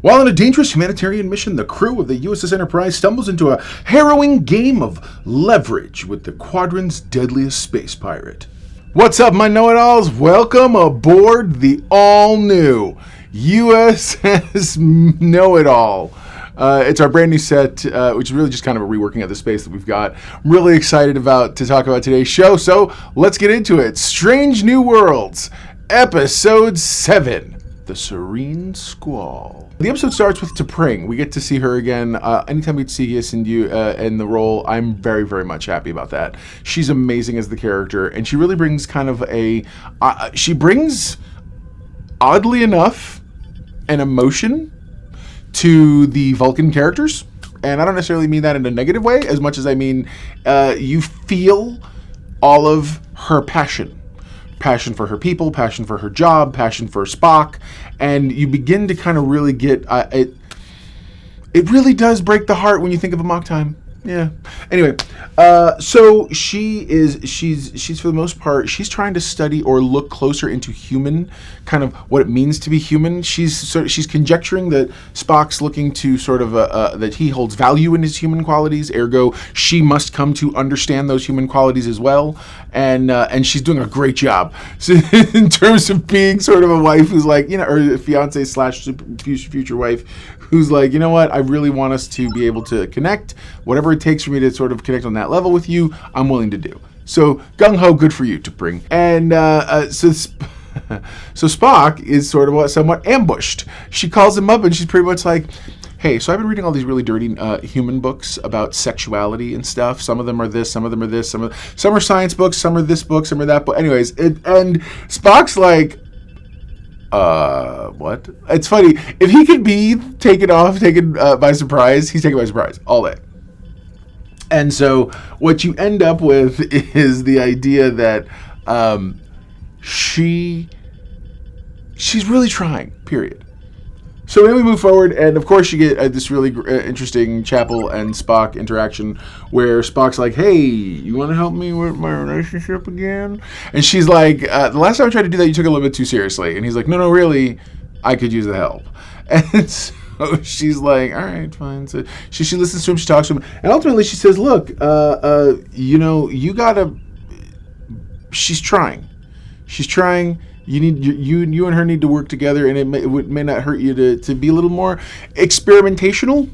While on a dangerous humanitarian mission, the crew of the U.S.S. Enterprise stumbles into a harrowing game of leverage with the quadrant's deadliest space pirate. What's up, my know-it-alls? Welcome aboard the all-new U.S.S. Know-It-All. It's our brand new set, which is really just kind of a reworking of the space that we've got. I'm really excited to talk about today's show, so let's get into it. Strange New Worlds, Episode 7, The Serene Squall. The episode starts with T'Pring. We get to see her again. Anytime we see Cindy in the role, I'm very, very much happy about that. She's amazing as the character, and she really brings kind of she brings, oddly enough, an emotion to the Vulcan characters. And I don't necessarily mean that in a negative way, as much as I mean you feel all of her passion. Passion for her people, passion for her job, passion for Spock, and you begin to kind of really get it. It really does break the heart when you think of Amok Time. Yeah. Anyway, so she's for the most part, she's trying to study or look closer into human, kind of what it means to be human. She's conjecturing that Spock's looking to sort of that he holds value in his human qualities. Ergo, she must come to understand those human qualities as well. And she's doing a great job so in terms of being sort of a wife who's like, or a fiance / future wife who's like, you know what, I really want us to be able to connect. Whatever it takes for me to sort of connect on that level with you, I'm willing to do. So gung-ho, good for you, T'Pring. And so Spock is sort of somewhat ambushed. She calls him up and she's pretty much like, hey, so I've been reading all these really dirty human books about sexuality and stuff. Some of them are this, some of them are this, some are science books, some are this book, some are that book. Anyways, and Spock's like, what? It's funny. If he could be taken by surprise, he's taken by surprise all day. And so what you end up with is the idea that she's really trying, period. So then we move forward, and of course you get this really interesting Chapel and Spock interaction where Spock's like, hey, you want to help me with my relationship again? And she's like, the last time I tried to do that, you took it a little bit too seriously. And he's like, no, really, I could use the help. And so she's like, all right, fine. So she listens to him, she talks to him, and ultimately she says, look, you gotta, she's trying. You and her need to work together, and it may not hurt you to be a little more experimentational.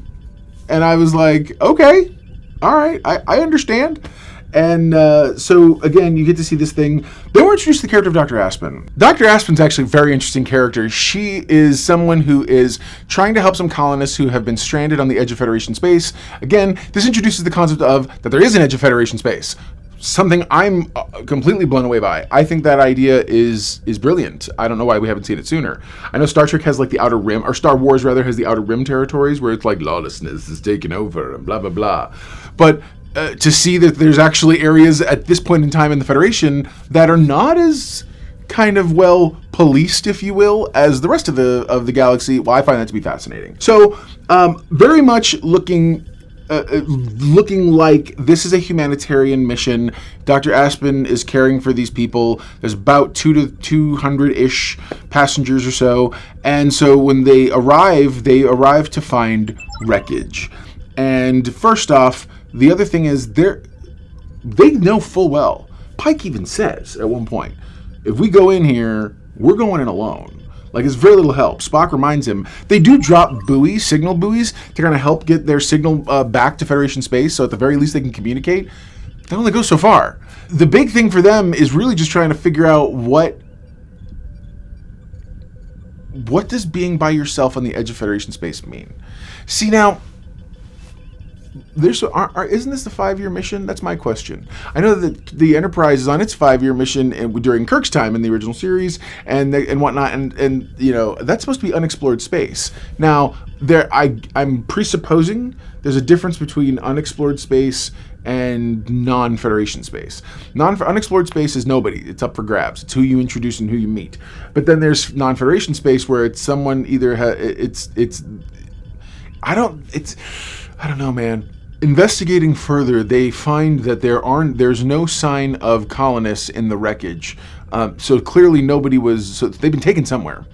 And I was like, okay, all right, I understand. And so again, you get to see this thing. Then we're introduced to the character of Dr. Aspen. Dr. Aspen's actually a very interesting character. She is someone who is trying to help some colonists who have been stranded on the edge of Federation space. Again, this introduces the concept of that there is an edge of Federation space. Something I'm completely blown away by. I think that idea is brilliant. I don't know why we haven't seen it sooner. I know Star Trek has like the Outer Rim, or Star Wars rather has the Outer Rim territories where it's like lawlessness is taken over and blah, blah, blah. But to see that there's actually areas at this point in time in the Federation that are not as kind of well policed, if you will, as the rest of the galaxy, well, I find that to be fascinating. So very much looking like this is a humanitarian mission. Dr. Aspen is caring for these people. There's about 200-ish passengers or so. And so when they arrive to find wreckage. And first off, the other thing is they know full well. Pike even says at one point, if we go in here, we're going in alone. Like, it's very little help. Spock reminds him. They do drop signal buoys, to kind of help get their signal back to Federation space, so at the very least they can communicate. That only goes so far. The big thing for them is really just trying to figure out what does being by yourself on the edge of Federation space mean? See, now, isn't this the 5-year mission? That's my question. I know that the Enterprise is on its 5-year mission during Kirk's time in the original series and whatnot, and that's supposed to be unexplored space. Now, I'm presupposing there's a difference between unexplored space and non-Federation space. Unexplored space is nobody. It's up for grabs. It's who you introduce and who you meet. But then there's non-Federation space where it's someone either I don't know, man. Investigating further, they find that there's no sign of colonists in the wreckage. So clearly nobody was, so they've been taken somewhere.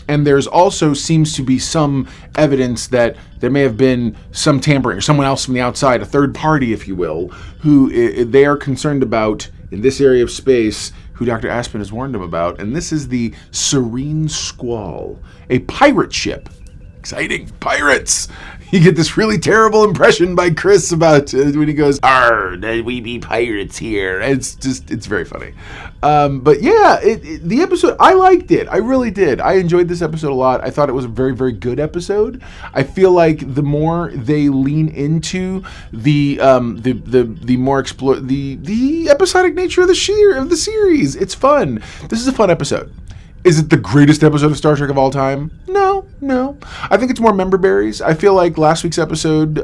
And there's also seems to be some evidence that there may have been some tampering or someone else from the outside, a third party, if you will, who they are concerned about in this area of space, who Dr. Aspen has warned them about. And this is the Serene Squall, a pirate ship. Exciting. Pirates! You get this really terrible impression by Chris about when he goes, "Arr, we be pirates here." It's very funny. But yeah, the episode, I liked it. I really did. I enjoyed this episode a lot. I thought it was a very, very good episode. I feel like the more they lean into the more explore the episodic nature of the series, it's fun. This is a fun episode. Is it the greatest episode of Star Trek of all time? No. I think it's more member berries. I feel like last week's episode,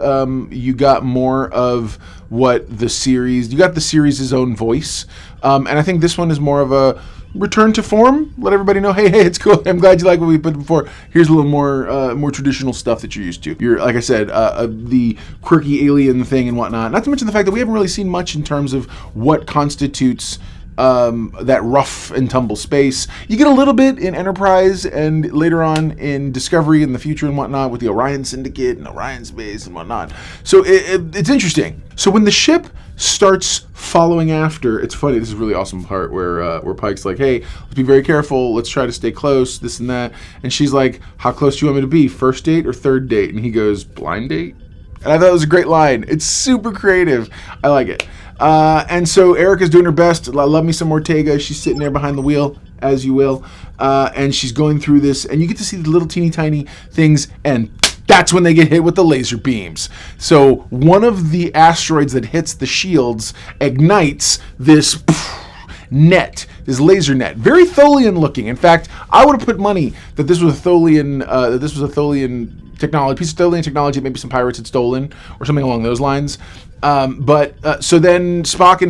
you got more of what the series, you got the series' own voice. And I think this one is more of a return to form. Let everybody know, hey, it's cool. I'm glad you like what we put before. Here's a little more traditional stuff that you're used to. You're, like I said, the quirky alien thing and whatnot. Not to mention the fact that we haven't really seen much in terms of what constitutes that rough and tumble space. You get a little bit in Enterprise and later on in Discovery in the future and whatnot with the Orion Syndicate and Orion Space and whatnot. So it's interesting. So when the ship starts following after, it's funny, this is a really awesome part where Pike's like, hey, let's be very careful, let's try to stay close, this and that. And she's like, how close do you want me to be? First date or third date? And he goes, blind date? And I thought it was a great line. It's super creative. I like it. And so Erica's doing her best. Love me some Ortega. She's sitting there behind the wheel, as you will. And she's going through this. And you get to see the little teeny tiny things. And that's when they get hit with the laser beams. So one of the asteroids that hits the shields ignites this net, this laser net. Very Tholian looking. In fact, I would have put money that this was a Tholian, technology, piece of Tholian technology that maybe some pirates had stolen or something along those lines. So then Spock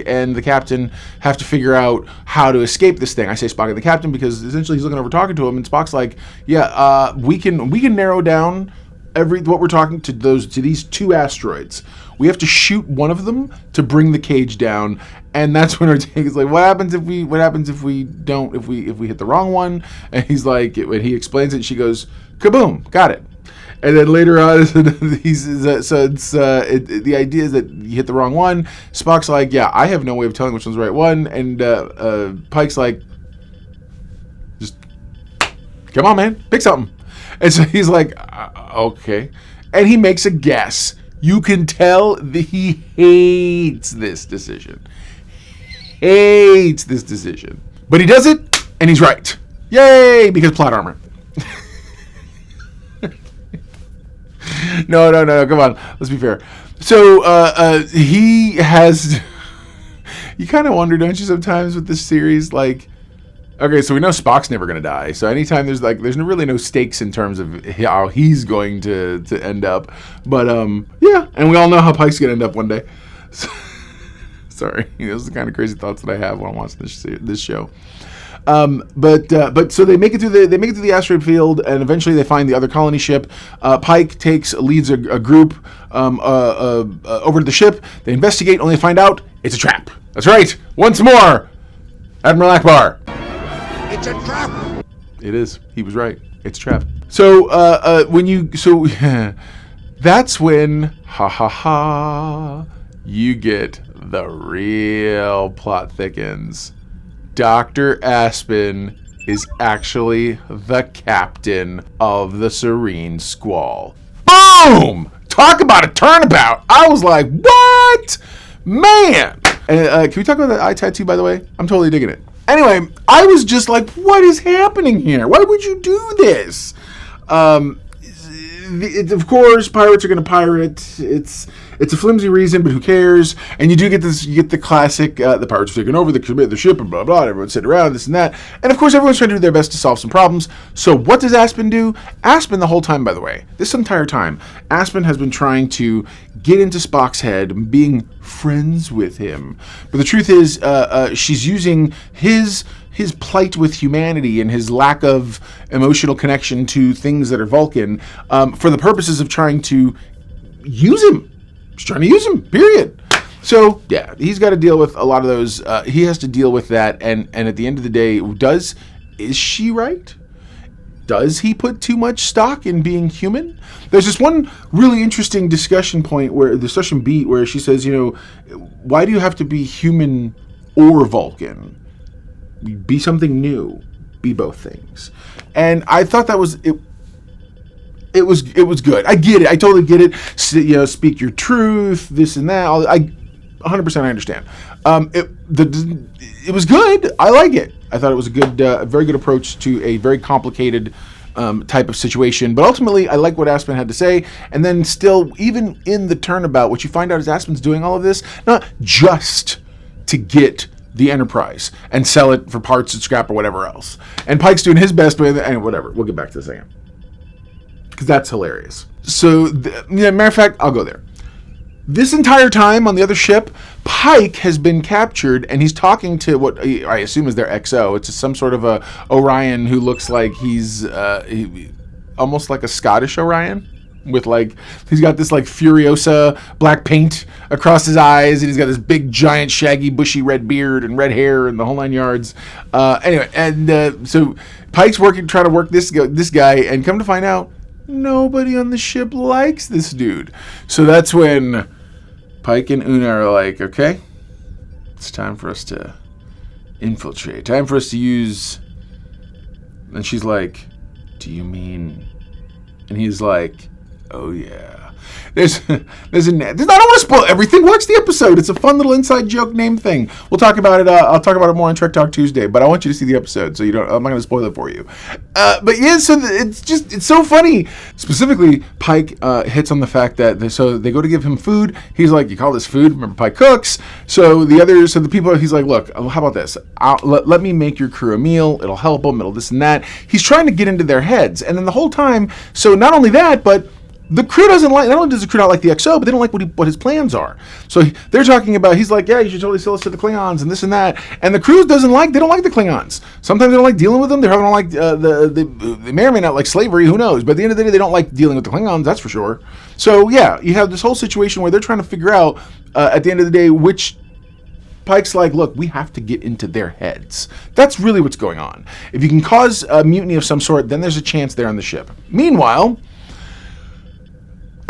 and the captain have to figure out how to escape this thing. I say Spock and the captain because essentially he's looking over talking to him, and Spock's like, yeah, we can narrow down what we're talking to these two asteroids. We have to shoot one of them to bring the cage down, and that's when Ortega's like, what happens if we hit the wrong one? And he's like, when he explains it, she goes, kaboom, got it. And then later on, the idea is that you hit the wrong one. Spock's like, yeah, I have no way of telling which one's the right one. And Pike's like, just come on, man, pick something. And so he's like, okay. And he makes a guess. You can tell that he hates this decision. But he does it, and he's right. Yay, because plot armor. No, come on. Let's be fair. So he has... You kind of wonder, don't you, sometimes with this series, like... Okay, so we know Spock's never going to die. So anytime there's really no stakes in terms of how he's going to end up. But, yeah. And we all know how Pike's going to end up one day. So, sorry. Those are the kind of crazy thoughts that I have when I'm watching this show. But so they make it through the asteroid field, and eventually they find the other colony ship. Pike leads a group over to the ship. They investigate, only to find out it's a trap. That's right. Once more, Admiral Akbar. It's a trap. It is. He was right. It's a trap. So that's when you get the real plot thickens. Dr. Aspen is actually the captain of the Serene Squall. Boom! Talk about a turnabout. I was like, what? Man! And, can we talk about that eye tattoo, by the way? I'm totally digging it. Anyway, I was just like, what is happening here? Why would you do this? Of course, pirates are going to pirate. It's a flimsy reason, but who cares? And you do get this. You get the classic. The pirates are taking over the ship and blah blah. Everyone's sitting around this and that. And of course, everyone's trying to do their best to solve some problems. So what does Aspen do? Aspen, the whole time, by the way, this entire time, Aspen has been trying to get into Spock's head, being friends with him. But the truth is, she's using his plight with humanity and his lack of emotional connection to things that are Vulcan for the purposes of trying to use him. She's trying to use him, period. So, yeah, he's got to deal with a lot of those. He has to deal with that. And at the end of the day, is she right? Does he put too much stock in being human? There's this one really interesting discussion beat where she says, why do you have to be human or Vulcan? Be something new. Be both things. And I thought that was it. It was good. I get it. I totally get it. Speak your truth, this and that. I 100% I understand. It was good. I like it. I thought it was a very good approach to a very complicated type of situation. But ultimately, I like what Aspen had to say. And then still, even in the turnabout, what you find out is Aspen's doing all of this not just to get the Enterprise and sell it for parts and scrap or whatever else. And Pike's doing his best with it, and whatever. We'll get back to this again. Because that's hilarious. So, matter of fact, I'll go there. This entire time on the other ship, Pike has been captured, and he's talking to what I assume is their XO. It's some sort of a Orion who looks like he's almost like a Scottish Orion. With he's got this Furiosa black paint across his eyes, and he's got this big, giant, shaggy, bushy red beard and red hair and the whole 9 yards. Anyway, and so Pike's trying to work this guy, and come to find out, nobody on the ship likes this dude. So that's when Pike and Una are like, okay, it's time for us to infiltrate. Time for us to use... And she's like, do you mean... And he's like, oh yeah. I don't want to spoil everything. Watch the episode. It's a fun little inside joke name thing. We'll talk about it. I'll talk about it more on Trek Talk Tuesday. But I want you to see the episode, so I'm not going to spoil it for you. But yeah, so it's so funny. Specifically, Pike hits on the fact that they go to give him food. He's like, you call this food? Remember, Pike cooks. So the people, he's like, look, how about this? Let me make your crew a meal. It'll help them. It'll this and that. He's trying to get into their heads, and then the whole time. So not only that, but the crew not only does the crew not like the XO, but they don't like what his plans are. So they're talking about, he's like, yeah, you should totally sell us to the Klingons and this and that. And the crew they don't like the Klingons. Sometimes they don't like dealing with them. They don't like, they may or may not like slavery, who knows. But at the end of the day, they don't like dealing with the Klingons, that's for sure. So yeah, you have this whole situation where they're trying to figure out, at the end of the day, which Pike's like, look, we have to get into their heads. That's really what's going on. If you can cause a mutiny of some sort, then there's a chance there on the ship. Meanwhile,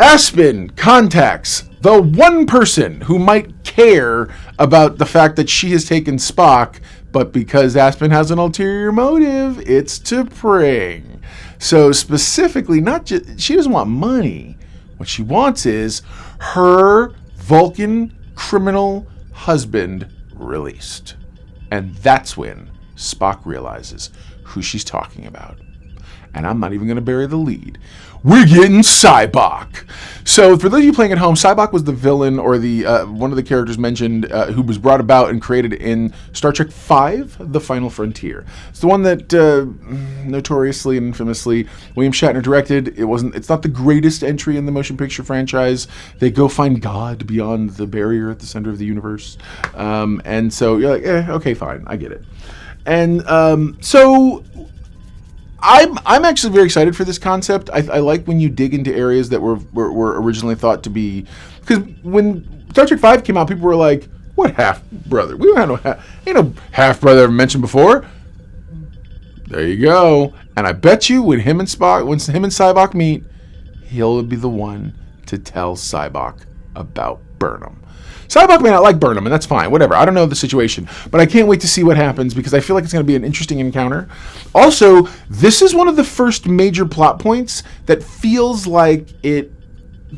Aspen contacts the one person who might care about the fact that she has taken Spock, but because Aspen has an ulterior motive, it's to Pring. So specifically, she doesn't want money. What she wants is her Vulcan criminal husband released. And that's when Spock realizes who she's talking about. And I'm not even going to bury the lead. We're getting Sybok. So for those of you playing at home, Sybok was the villain or the one of the characters mentioned who was brought about and created in Star Trek V, The Final Frontier. It's the one that notoriously and infamously William Shatner directed. It's not the greatest entry in the motion picture franchise. They go find God beyond the barrier at the center of the universe. And so you're like, okay, fine, I get it. And so I'm actually very excited for this concept. I like when you dig into areas that were originally thought to be... Because when Star Trek V came out, people were like, what half-brother? We don't have no half-brother ever mentioned before. There you go. And I bet you when him and Sybok meet, he'll be the one to tell Sybok about Burnham. Sybok may not like Burnham, and that's fine. Whatever. I don't know the situation. But I can't wait to see what happens because I feel like it's going to be an interesting encounter. Also, this is one of the first major plot points that feels like it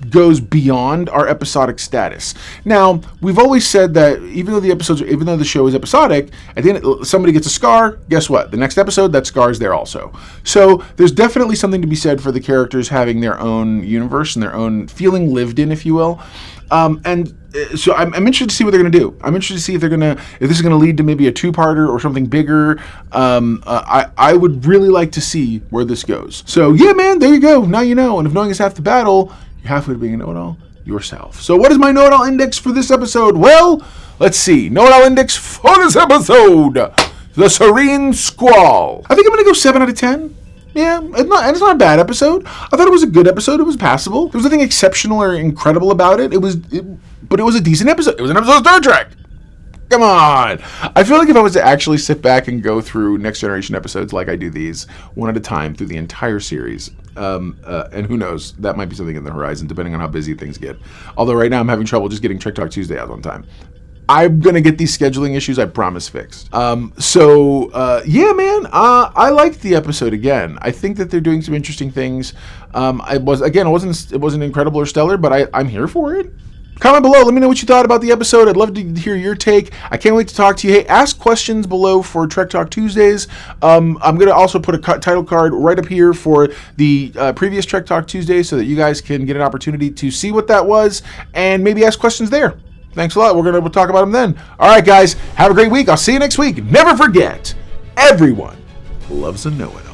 goes beyond our episodic status. Now, we've always said that even though the show is episodic, at the end somebody gets a scar, guess what? The next episode, that scar is there also. So there's definitely something to be said for the characters having their own universe and their own feeling lived in, if you will. So I'm interested to see what they're going to do. I'm interested to see if this is going to lead to maybe a two-parter or something bigger. I would really like to see where this goes. So yeah, man, there you go. Now you know. And if knowing is half the battle, you're halfway to being a know-it-all yourself. So what is my know-it-all index for this episode? Well, let's see. Know-it-all index for this episode: the Serene Squall. I think I'm going to go 7 out of 10. Yeah, it's not a bad episode. I thought it was a good episode. It was passable. There was nothing exceptional or incredible about it. But it was a decent episode. It was an episode of Star Trek. Come on. I feel like if I was to actually sit back and go through Next Generation episodes like I do these, one at a time through the entire series, and who knows, that might be something in the horizon, depending on how busy things get. Although right now I'm having trouble just getting Trek Talk Tuesday out on time. I'm going to get these scheduling issues, I promise, fixed. Yeah, man, I liked the episode again. I think that they're doing some interesting things. It wasn't incredible or stellar, but I'm here for it. Comment below. Let me know what you thought about the episode. I'd love to hear your take. I can't wait to talk to you. Hey, ask questions below for Trek Talk Tuesdays. I'm going to also put a title card right up here for the previous Trek Talk Tuesdays so that you guys can get an opportunity to see what that was and maybe ask questions there. Thanks a lot. We're going to talk about them then. All right, guys. Have a great week. I'll see you next week. Never forget, everyone loves a know-it-all.